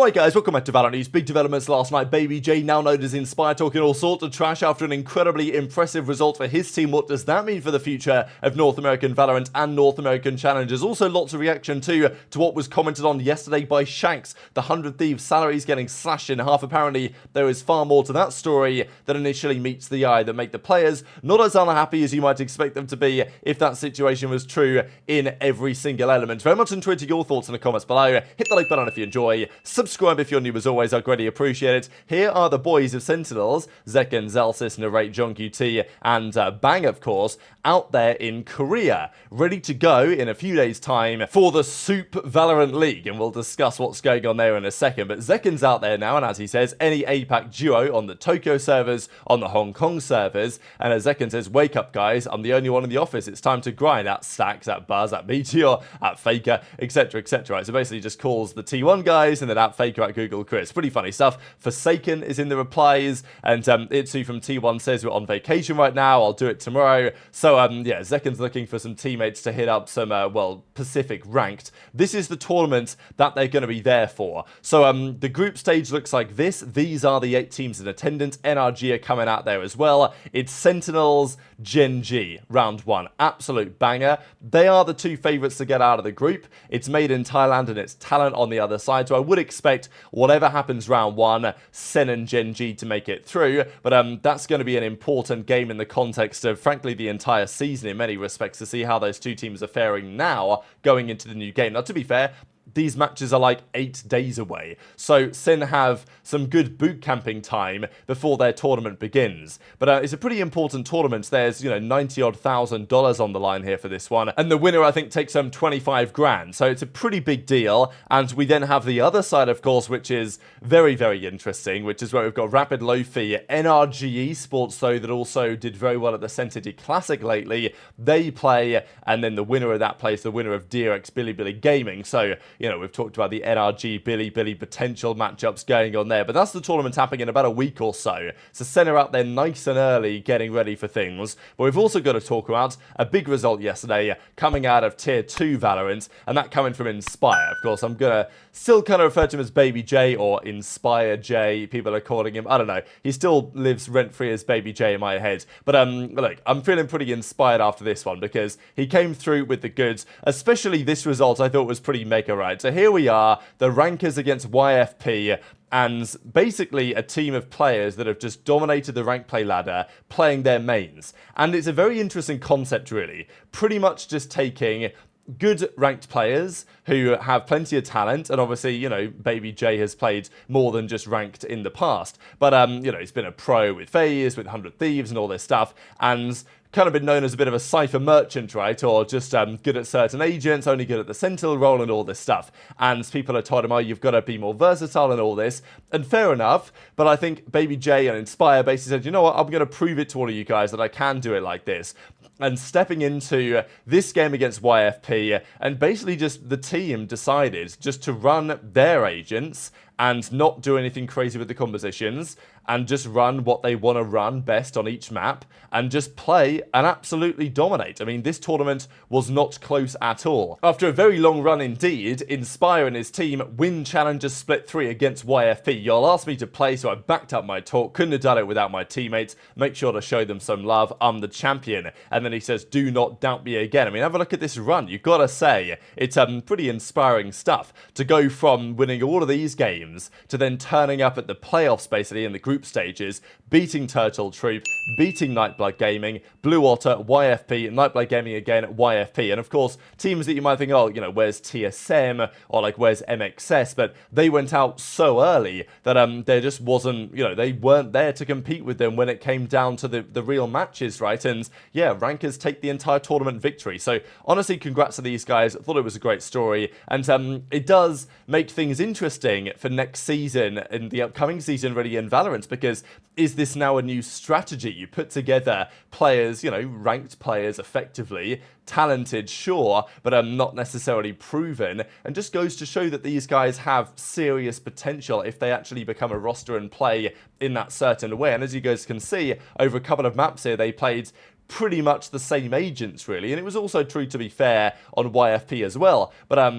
Alright guys, welcome back to VALORANT News. Big developments last night. BabyJ, now known as Inspire, talking all sorts of trash after an incredibly impressive result for his team. What does that mean for the future of North American VALORANT and North American Challengers? Also lots of reaction to what was commented on yesterday by Shanks. The 100 Thieves salaries getting slashed in half. Apparently there is far more to that story than initially meets the eye that make the players not as unhappy as you might expect them to be if that situation was true in every single element. Very much enjoyed your thoughts in the comments below. Hit the like button if you enjoy. Subscribe if you're new as always, I'd greatly appreciate it. Here are the boys of Sentinels, Zekken, Zelsis, Narrate, Gen.G, and Bang, of course, out there in Korea, ready to go in a few days' time for the Soup Valorant League, and we'll discuss what's going on there in a second. But Zekken's out there now, and as he says, any APAC duo on the Tokyo servers, on the Hong Kong servers, and as Zekken says, wake up guys, I'm the only one in the office, it's time to grind at Stacks, at Buzz, at Meteor, at Faker, etc, etc. Right? So basically just calls the T1 guys, and then at Faker, at Google Chris. Pretty funny stuff. Forsaken is in the replies, and Itsu from T1 says we're on vacation right now, I'll do it tomorrow. So yeah, Zekken's looking for some teammates to hit up some well, Pacific ranked. This is the tournament that they're going to be there for. So the group stage looks like this. These are the 8 teams in attendance. NRG are coming out there as well. It's Sentinels, Gen.G, round 1. Absolute banger. They are the 2 favourites to get out of the group. It's made in Thailand and it's Talent on the other side, so I would expect whatever happens round 1, Sen and Gen.G to make it through, but that's going to be an important game in the context of, frankly, the entire season in many respects, to see how those 2 teams are faring now going into the new game. Now, to be fair, these matches are like 8 days away, so Sen have some good boot camping time before their tournament begins. But it's a pretty important tournament. There's, $90,000 on the line here for this one, and the winner, I think, takes home 25 grand, so it's a pretty big deal. And we then have the other side, of course, which is very, very interesting, which is where we've got Rapid Lofi, NRG Esports, though, that also did very well at the Sentinels Classic lately. They play, and then the winner of that plays the winner of DRX Billy Gaming. So we've talked about the NRG Billy potential matchups going on there, but that's the tournament happening in about a week or so. So Sen are out there nice and early getting ready for things. But we've also got to talk about a big result yesterday coming out of Tier 2 Valorant, and that coming from Inspire. Of course, I'm going to still kind of refer to him as BabyJ or InspireJ. People are calling him, I don't know. He still lives rent-free as BabyJ in my head. But look, I'm feeling pretty inspired after this one because he came through with the goods, especially this result I thought was pretty mega right. So here we are, the rankers against YFP, and basically a team of players that have just dominated the rank play ladder playing their mains. And it's a very interesting concept, really. Pretty much just taking good ranked players who have plenty of talent, and obviously, BabyJ has played more than just ranked in the past. But, he's been a pro with FaZe, with 100 Thieves and all this stuff, and kind of been known as a bit of a cypher merchant, right? Or just good at certain agents, only good at the Sentinel role and all this stuff. And people have told him, oh, you've got to be more versatile and all this. And fair enough, but I think BabyJ and Inspire basically said, you know what, I'm going to prove it to all of you guys that I can do it like this. And stepping into this game against YFP, and basically just the team decided just to run their agents and not do anything crazy with the compositions, and just run what they want to run best on each map, and just play and absolutely dominate. I mean, this tournament was not close at all. After a very long run indeed, Inspire and his team win Challengers Split 3 against YFP. Y'all asked me to play, so I backed up my talk. Couldn't have done it without my teammates. Make sure to show them some love. I'm the champion. And then he says, do not doubt me again. I mean, have a look at this run. You've got to say, it's pretty inspiring stuff to go from winning all of these games to then turning up at the playoffs, basically, in the group stages, beating Turtle Troop, beating Nightblood Gaming, Blue Otter, YFP, Nightblood Gaming again, YFP. And of course, teams that you might think, oh, where's TSM, or like, where's MXS? But they went out so early that there just wasn't, they weren't there to compete with them when it came down to the real matches, right? And yeah, rankers take the entire tournament victory. So honestly, congrats to these guys. I thought it was a great story. And it does make things interesting for next season, in the upcoming season, really, in Valorant, because is this now a new strategy? You put together players, ranked players effectively, talented, sure, but not necessarily proven, and just goes to show that these guys have serious potential if they actually become a roster and play in that certain way. And as you guys can see, over a couple of maps here, they played pretty much the same agents, really. And it was also true, to be fair, on YFP as well. But,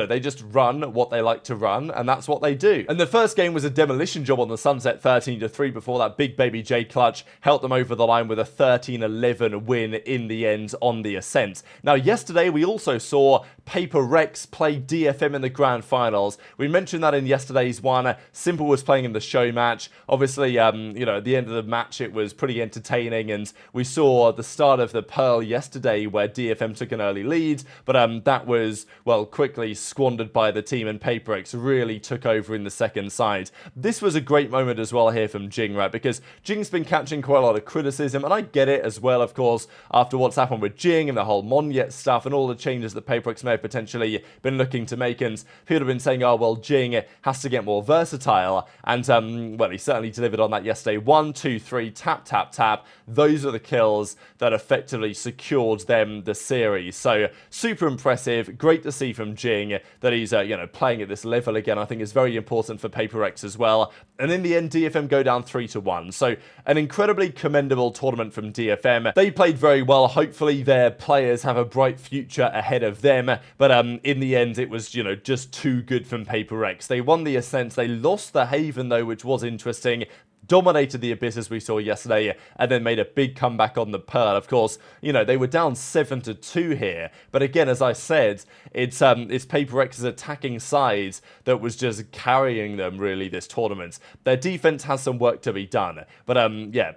they just run what they like to run, and that's what they do. And the first game was a demolition job on the Sunset, 13-3, before that big BabyJ clutch helped them over the line with a 13-11 win in the end on the Ascent. Now, yesterday, we also saw Paper Rex play DFM in the grand finals. We mentioned that in yesterday's one. Simple was playing in the show match. Obviously, at the end of the match, it was pretty entertaining, and we saw the start of the Pearl yesterday where DFM took an early lead, but that was, well, quickly squandered by the team, and Paper Rex really took over in the second side. This was a great moment as well here from Jing, right? Because Jing's been catching quite a lot of criticism, and I get it as well, of course, after what's happened with Jing and the whole Monyet stuff and all the changes that Paper Rex may have potentially been looking to make, and people have been saying, oh, well, Jing has to get more versatile, and, well, he certainly delivered on that yesterday. 1, 2, 3, tap, tap, tap. Those are the kills that effectively secured them the series. So, super impressive. Great to see from Jing that he's, playing at this level again. I think it's very important for Paper Rex as well. And in the end, DFM go down 3-1. So, an incredibly commendable tournament from DFM. They played very well. Hopefully, their players have a bright future ahead of them. But in the end, it was, just too good from Paper Rex. They won the Ascent. They lost the Haven, though, which was interesting. Dominated the Abyss as we saw yesterday, and then made a big comeback on the Pearl. Of course, they were down 7-2 here, but again, as I said, it's Paper Rex's attacking side that was just carrying them really this tournament. Their defense has some work to be done, but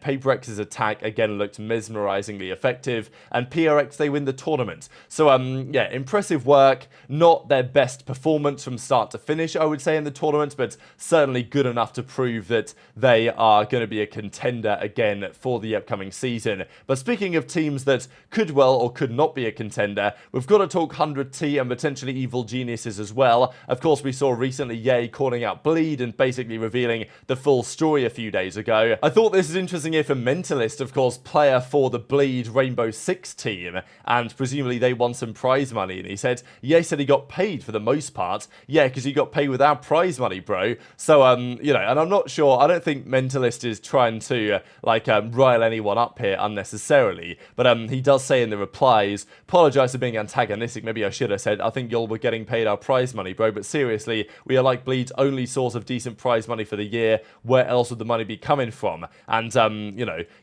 Paper Rex's attack again looked mesmerizingly effective, and PRX, they win the tournament. So impressive work. Not their best performance from start to finish, I would say, in the tournament, but certainly good enough to prove that they are going to be a contender again for the upcoming season. But speaking of teams that could well or could not be a contender, we've got to talk 100T and potentially Evil Geniuses as well. Of course, we saw recently Ye calling out Bleed and basically revealing the full story a few days ago. I thought this is interesting here for Mentalist, of course, player for the Bleed Rainbow Six team, and presumably they won some prize money, and he said, Ye said he got paid for the most part. Yeah, because he got paid without prize money, bro. So, and I'm not sure, I don't think Mentalist is trying to rile anyone up here unnecessarily, but he does say in the replies, apologise for being antagonistic, maybe I should have said, I think y'all were getting paid our prize money, bro, but seriously, we are like Bleed's only source of decent prize money for the year. Where else would the money be coming from? And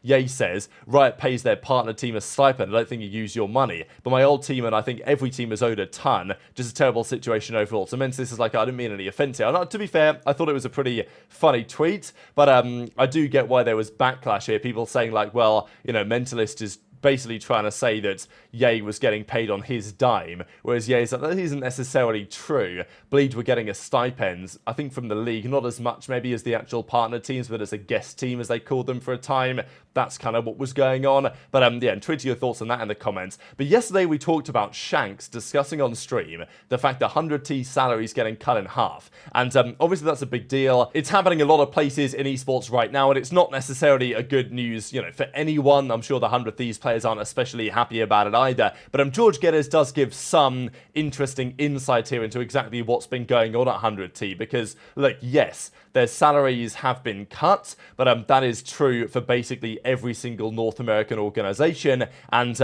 Ye says, Riot pays their partner team a stipend, I don't think you use your money, but my old team and I think every team is owed a ton, just a terrible situation overall. So Mentalist is like, I didn't mean any offence here. To be fair, I thought it was a pretty funny tweet, but I do get why there was backlash here. People saying like, well, Mentalist is basically trying to say that Ye was getting paid on his dime, whereas Ye's like, that isn't necessarily true. Bleed were getting a stipend, I think from the league, not as much maybe as the actual partner teams, but as a guest team, as they called them for a time. That's kind of what was going on. But and tweet your thoughts on that in the comments. But yesterday we talked about Shanks discussing on stream the fact that 100T salary is getting cut in half. And obviously that's a big deal. It's happening a lot of places in esports right now, and it's not necessarily a good news, for anyone. I'm sure the 100Ts players aren't especially happy about it either. But George Geddes does give some interesting insight here into exactly what's been going on at 100T. Because, look, yes, their salaries have been cut, but that is true for basically every single North American organization. And,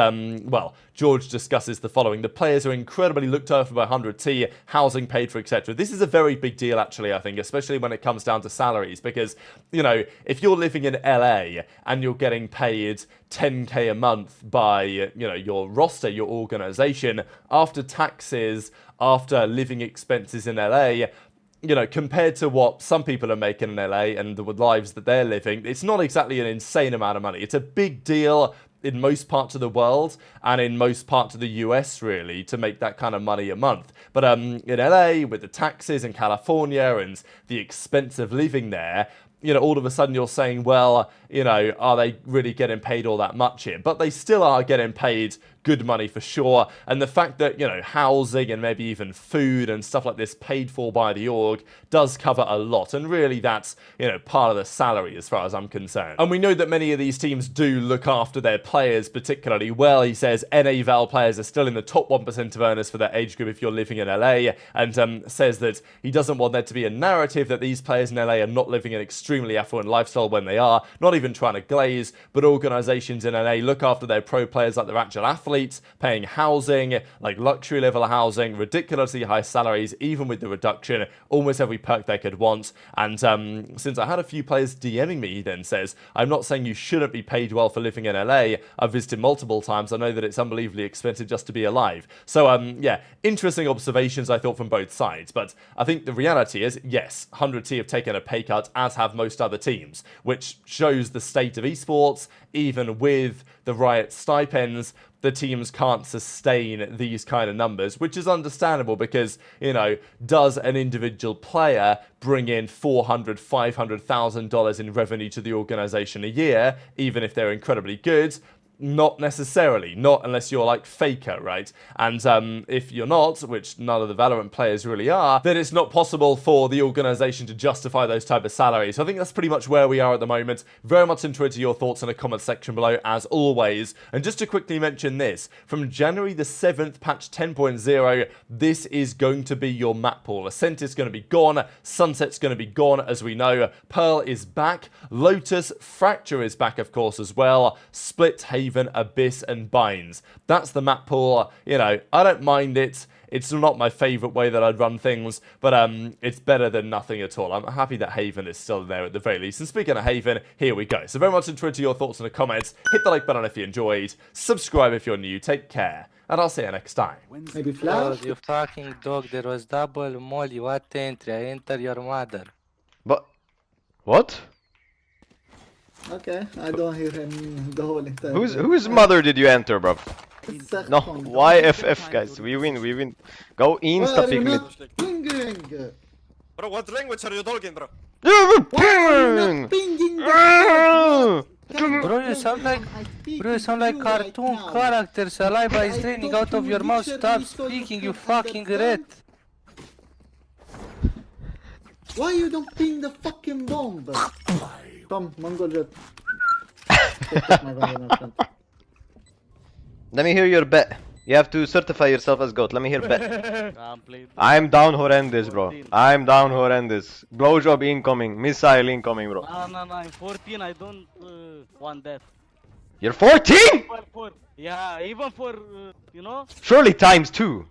well, George discusses the following. The players are incredibly looked after by 100T, housing paid for, etc. This is a very big deal, actually, I think, especially when it comes down to salaries. Because, if you're living in LA and you're getting paid 10K a month by, your roster, your organization, after taxes, after living expenses in LA, compared to what some people are making in LA and the lives that they're living, it's not exactly an insane amount of money. It's a big deal in most parts of the world and in most parts of the US, really, to make that kind of money a month. But in LA, with the taxes in California and the expense of living there, all of a sudden you're saying, well, are they really getting paid all that much here? But they still are getting paid good money for sure. And the fact that, housing and maybe even food and stuff like this paid for by the org does cover a lot. And really that's, part of the salary as far as I'm concerned. And we know that many of these teams do look after their players particularly well. He says NA Val players are still in the top 1% of earners for their age group if you're living in LA. And says that he doesn't want there to be a narrative that these players in LA are not living in extreme extremely affluent lifestyle when they are, not even trying to glaze, but organizations in LA look after their pro players like they're actual athletes, paying housing, like luxury level housing, ridiculously high salaries, even with the reduction, almost every perk they could want. And since I had a few players DMing me, he then says, I'm not saying you shouldn't be paid well for living in LA. I've visited multiple times. I know that it's unbelievably expensive just to be alive. So, yeah, interesting observations, I thought, from both sides. But I think the reality is, yes, 100T have taken a pay cut, as have most other teams, which shows the state of esports. Even with the Riot stipends, the teams can't sustain these kind of numbers, which is understandable because, you know, does an individual player bring in $400,000, $500,000 in revenue to the organization a year, even if they're incredibly good? Not necessarily, not unless you're like Faker, right? And if you're not, which none of the Valorant players really are, then it's not possible for the organization to justify those type of salaries. So I think that's pretty much where we are at the moment. Very much interested in your thoughts in the comment section below, as always. And just to quickly mention this, from January the 7th, patch 10.0, this is going to be your map pool. Ascent is going to be gone, Sunset's going to be gone, as we know. Pearl is back, Lotus, Fracture is back, of course, as well. Split, Haven, Abyss, and Binds. That's the map pool. You know, I don't mind it. It's not my favourite way that I'd run things, but it's better than nothing at all. I'm happy that Haven is still there at the very least. And speaking of Haven, here we go. So very much interested in your thoughts in the comments. Hit the like button if you enjoyed. Subscribe if you're new. Take care. And I'll see you next time. Maybe flash? You fucking dog, there was double molly, what entry? I enter your mother. But what? Okay, I don't hear him the whole entire Whose mother did you enter, bro? No, why FF, guys? We win. Go insta pick mid. Pinging! Bro, what language are you talking, bro? Pinging! Bro, you sound like cartoon characters. Saliva is draining out of your mouth. Stop speaking, you fucking rat. Why you don't ping the fucking bomb? Tom, Mongol jet. Let me hear your bet. You have to certify yourself as GOAT. Let me hear bet. I'm down horrendous, bro. I'm down horrendous. Blowjob incoming. Missile incoming, bro. No, I'm 14. I don't want that. You're 14? Yeah, even for, you know? Surely times 2.